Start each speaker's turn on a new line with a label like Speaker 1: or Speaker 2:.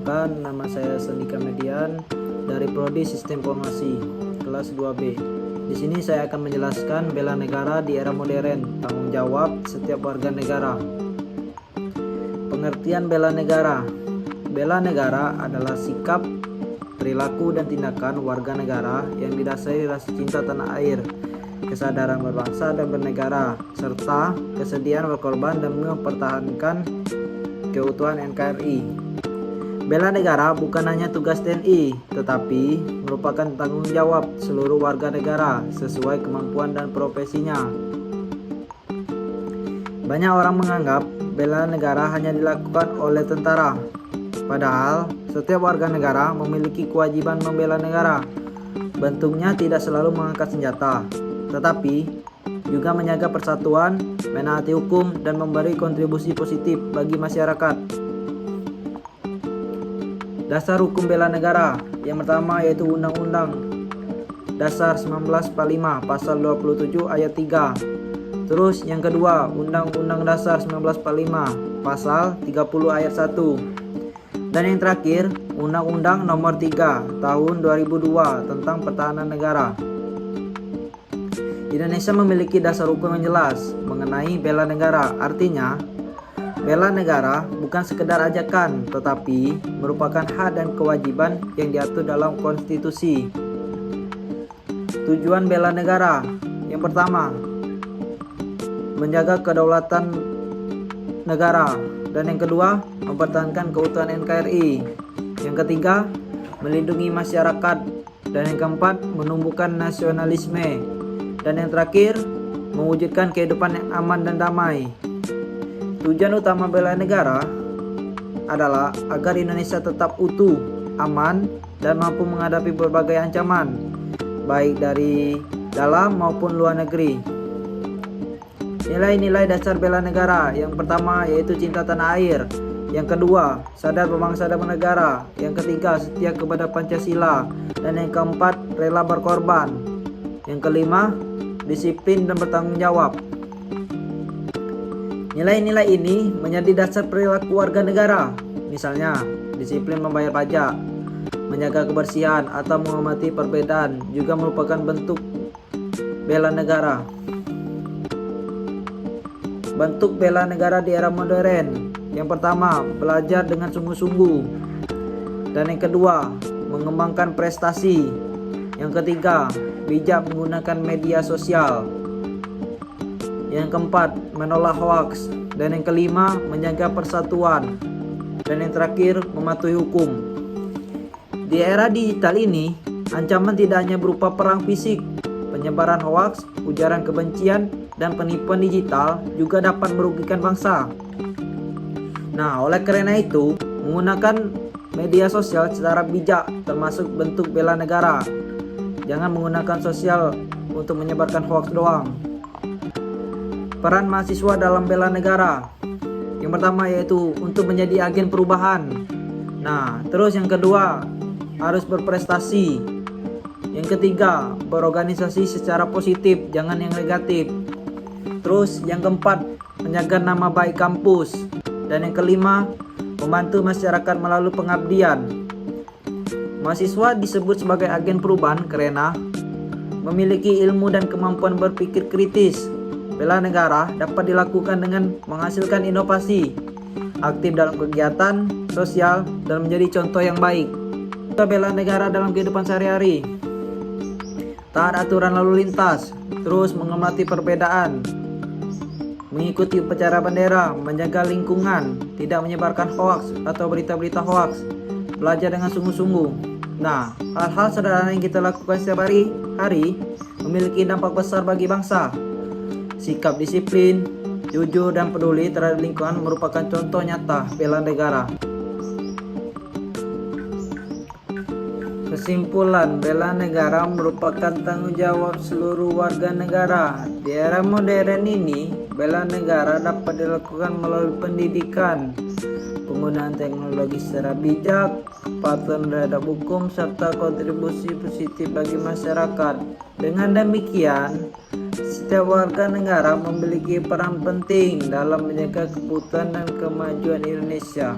Speaker 1: Perkenalkan, nama saya Sendika Median dari Prodi Sistem Informasi kelas 2B. Di sini saya akan menjelaskan bela negara di era modern, tanggung jawab setiap warga negara. Pengertian bela negara. Bela negara adalah sikap, perilaku, dan tindakan warga negara yang didasari rasa cinta tanah air, kesadaran berbangsa dan bernegara, serta kesediaan berkorban demi mempertahankan keutuhan NKRI. Bela negara bukan hanya tugas TNI, tetapi merupakan tanggung jawab seluruh warga negara sesuai kemampuan dan profesinya. Banyak orang menganggap bela negara hanya dilakukan oleh tentara, padahal setiap warga negara memiliki kewajiban membela negara. Bentuknya tidak selalu mengangkat senjata, tetapi juga menjaga persatuan, menaati hukum, dan memberi kontribusi positif bagi masyarakat. Dasar hukum bela negara. Yang pertama yaitu Undang-Undang Dasar 1945 Pasal 27 ayat 3. Terus yang kedua, Undang-Undang Dasar 1945 Pasal 30 ayat 1. Dan yang terakhir, Undang-Undang Nomor 3 Tahun 2002 tentang Pertahanan Negara. Indonesia memiliki dasar hukum yang jelas mengenai bela negara. Artinya, bela negara bukan sekedar ajakan, tetapi merupakan hak dan kewajiban yang diatur dalam konstitusi. Tujuan bela negara. Yang pertama, menjaga kedaulatan negara. Dan yang kedua, mempertahankan keutuhan NKRI. Yang ketiga, melindungi masyarakat. Dan yang keempat, menumbuhkan nasionalisme. Dan yang terakhir, mewujudkan kehidupan yang aman dan damai. Tujuan utama bela negara adalah agar Indonesia tetap utuh, aman, dan mampu menghadapi berbagai ancaman, baik dari dalam maupun luar negeri. Nilai-nilai dasar bela negara. Yang pertama yaitu cinta tanah air. Yang kedua, sadar berbangsa dan bernegara. Yang ketiga, setia kepada Pancasila. Dan yang keempat, rela berkorban. Yang kelima, disiplin dan bertanggung jawab. Nilai-nilai ini menjadi dasar perilaku warga negara. Misalnya, disiplin membayar pajak, menjaga kebersihan, atau menghormati perbedaan juga merupakan bentuk bela negara. Bentuk bela negara di era modern. Yang pertama, belajar dengan sungguh-sungguh. Dan yang kedua, mengembangkan prestasi. Yang ketiga, bijak menggunakan media sosial. Yang keempat, menolak hoaks. Dan yang kelima, menjaga persatuan. Dan yang terakhir, mematuhi hukum. Di era digital ini, ancaman tidak hanya berupa perang fisik, penyebaran hoaks, ujaran kebencian, dan penipuan digital juga dapat merugikan bangsa. Nah, oleh karena itu, menggunakan media sosial secara bijak termasuk bentuk bela negara. Jangan menggunakan sosial untuk menyebarkan hoaks doang. Peran mahasiswa dalam bela negara. Yang pertama yaitu untuk menjadi agen perubahan. Nah, terus yang kedua, harus berprestasi. Yang ketiga, berorganisasi secara positif, jangan yang negatif. Terus yang keempat, menjaga nama baik kampus. Dan yang kelima, membantu masyarakat melalui pengabdian. Mahasiswa disebut sebagai agen perubahan karena memiliki ilmu dan kemampuan berpikir kritis. Bela negara dapat dilakukan dengan menghasilkan inovasi, aktif dalam kegiatan sosial, dan menjadi contoh yang baik. Kita bela negara dalam kehidupan sehari-hari. Taat aturan lalu lintas, terus menghormati perbedaan, mengikuti upacara bendera, menjaga lingkungan, tidak menyebarkan hoaks atau berita-berita hoaks, belajar dengan sungguh-sungguh. Nah, hal-hal sederhana yang kita lakukan setiap hari memiliki dampak besar bagi bangsa. Sikap disiplin, jujur, dan peduli terhadap lingkungan merupakan contoh nyata bela negara. Kesimpulan, bela negara merupakan tanggung jawab seluruh warga negara. Di era modern ini, bela negara dapat dilakukan melalui pendidikan, penggunaan teknologi secara bijak, kepatuhan terhadap hukum, serta kontribusi positif bagi masyarakat. Dengan demikian, setiap warga negara memiliki peran penting dalam menjaga keutuhan dan kemajuan Indonesia.